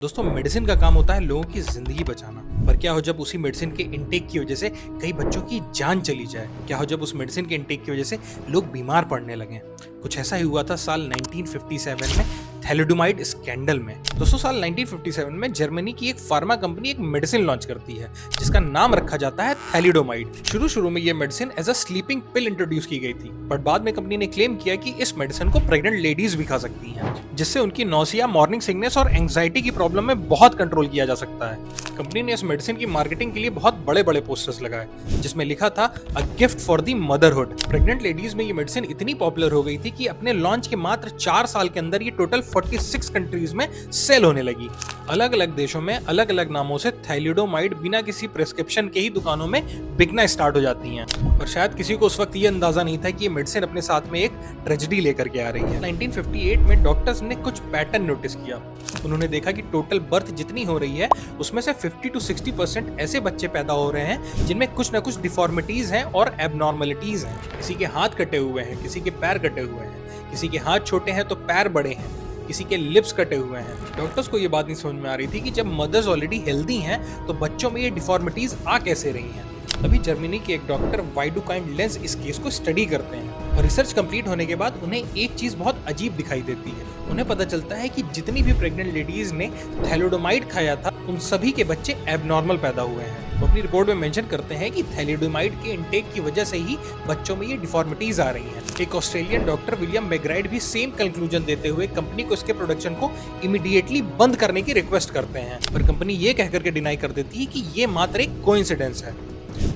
दोस्तों मेडिसिन का काम होता है लोगों की जिंदगी बचाना। पर क्या हो जब उसी मेडिसिन के इनटेक की वजह से कई बच्चों की जान चली जाए? क्या हो जब उस मेडिसिन के इनटेक की वजह से लोग बीमार पड़ने लगे? कुछ ऐसा ही हुआ था साल 1957 में थैलिडोमाइड स्कैंडल में। दोस्तों साल 1957 में जर्मनी की एक फार्मा कंपनी एक मेडिसिन लॉन्च करती है जिसका नाम रखा जाता है थैलिडोमाइड। शुरू में ये medicine as a sleeping pill introduce की गई थी, बट बाद में कंपनी ने क्लेम किया कि इस मेडिसिन को प्रेग्नेंट लेडीज भी खा सकती हैं, जिससे उनकी नौसिया, मॉर्निंग सिकनेस और एंग्जाइटी की प्रॉब्लम में बहुत कंट्रोल किया जा सकता है। कंपनी ने इस मेडिसिन की मार्केटिंग के लिए बहुत बड़े-बड़े पोस्टर्स लगाए जिसमें लिखा था a gift for the motherhood. Pregnant ladies में ये मेडिसिन इतनी पॉपुलर हो गई थी कि अपने लॉन्च के मात्र 4 साल के अंदर ये टोटल 46 कंट्रीज में सेल होने लगी। अलग-अलग देशों में अलग-अलग नामों से थैलिडोमाइड बिना किसी प्रिस्क्रिप्शन के ही दुकानों में बिकना स्टार्ट हो जाती हैं। पर शायद किसी को उस वक्त ये अंदाजा नहीं था कि ये मेडिसिन अपने साथ में एक ट्रेजेडी लेकर के आ रही है। 1958 में डॉक्टर्स ने कुछ पैटर्न नोटिस किया। उन्होंने देखा कि टोटल बर्थ जितनी हो रही है उसमें से 50 to 60% ऐसे बच्चे पैदा हो रहे हैं जिनमें कुछ ना कुछ डिफॉर्मिटीज हैं और एबनॉर्मलिटीज हैं। किसी के हाथ कटे हुए हैं, किसी के पैर कटे हुए हैं, किसी के हाथ छोटे हैं तो पैर बड़े हैं, किसी के लिप्स कटे हुए हैं। डॉक्टर्स को ये बात नहीं समझ में आ रही थी कि जब मदर्स ऑलरेडी हेल्दी हैं तो बच्चों में ये डिफॉर्मिटीज आ कैसे रही हैं। तभी जर्मनी के एक डॉक्टर वाइडुकाइंड लेंस इस केस को स्टडी करते हैं और रिसर्च कंप्लीट होने के बाद उन्हें एक चीज बहुत अजीब दिखाई देती है। उन्हें पता चलता है कि जितनी भी प्रेग्नेंट लेडीज ने थैलिडोमाइड खाया था उन सभी के बच्चे एबनॉर्मल पैदा हुए हैं। वो अपनी रिपोर्ट में मेंशन करते हैं कि थैलिडोमाइड के इंटेक की वजह से ही बच्चों में ये डिफॉर्मिटीज आ रही हैं। एक ऑस्ट्रेलियन डॉक्टर विलियम मैकग्राइड भी सेम कंक्लूजन देते हुए कंपनी को इसके प्रोडक्शन को इमीडिएटली बंद करने की रिक्वेस्ट करते हैं, पर कंपनी ये कहकर के डिनाई कर देती है कि ये मात्र एक कोइंसिडेंस है।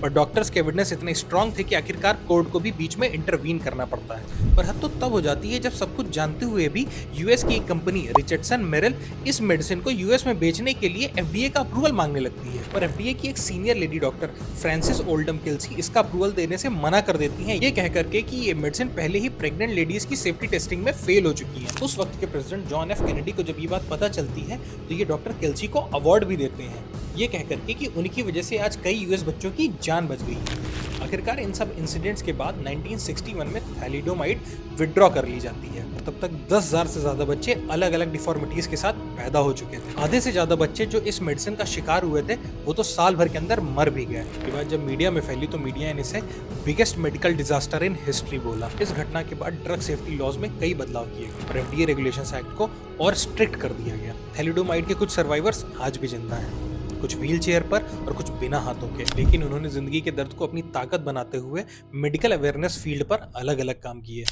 पर डॉक्टर्स के एविडेंस इतने स्ट्रांग थे कि आखिरकार कोर्ट को भी बीच में इंटरवीन करना पड़ता है। पर हद तो तब हो जाती है जब सब कुछ जानते हुए भी यूएस की एक कंपनी रिचर्डसन मेरिल इस मेडिसिन को यूएस में बेचने के लिए एफडीए का अप्रूवल मांगने लगती है। पर एफडीए की एक senior lady doctor Frances Oldham Kelsey इसका अप्रूवल देने से मना कर देती हैं, ये कह करके कि ये मेडिसिन पहले ही प्रेग्नेंट लेडीज की सेफ्टी टेस्टिंग में फेल हो चुकी है। उस वक्त के प्रेसिडेंट जॉन एफ कैनेडी को जब ये बात पता चलती है तो ये डॉक्टर किल्सी को अवार्ड भी देते हैं, ये कह करके कि उनकी वजह से आज कई यूएस बच्चों की जान बच गई है। आखिरकार इन सब इंसिडेंट्स के बाद 1961 में थैलिडोमाइड विड्रॉ कर ली जाती है। तब तक 10,000 से ज्यादा बच्चे अलग अलग डिफॉर्मिटीज के साथ पैदा हो चुके थे। आधे से ज्यादा बच्चे जो इस मेडिसिन का शिकार हुए थे वो तो साल भर के अंदर मर भी गए। इसके बाद जब मीडिया में फैली तो मीडिया ने इसे biggest medical disaster in history बोला। इस घटना के बाद ड्रग सेफ्टी लॉज में कई बदलाव किए गए और एफडीए रेगुलेशंस एक्ट को और स्ट्रिक्ट कर दिया गया। थैलिडोमाइड के कुछ सर्वाइवर्स आज भी जिंदा हैं, कुछ व्हील चेयर पर और कुछ बिना हाथों के, लेकिन उन्होंने जिंदगी के दर्द को अपनी ताकत बनाते हुए मेडिकल अवेयरनेस फील्ड पर अलग अलग काम किए।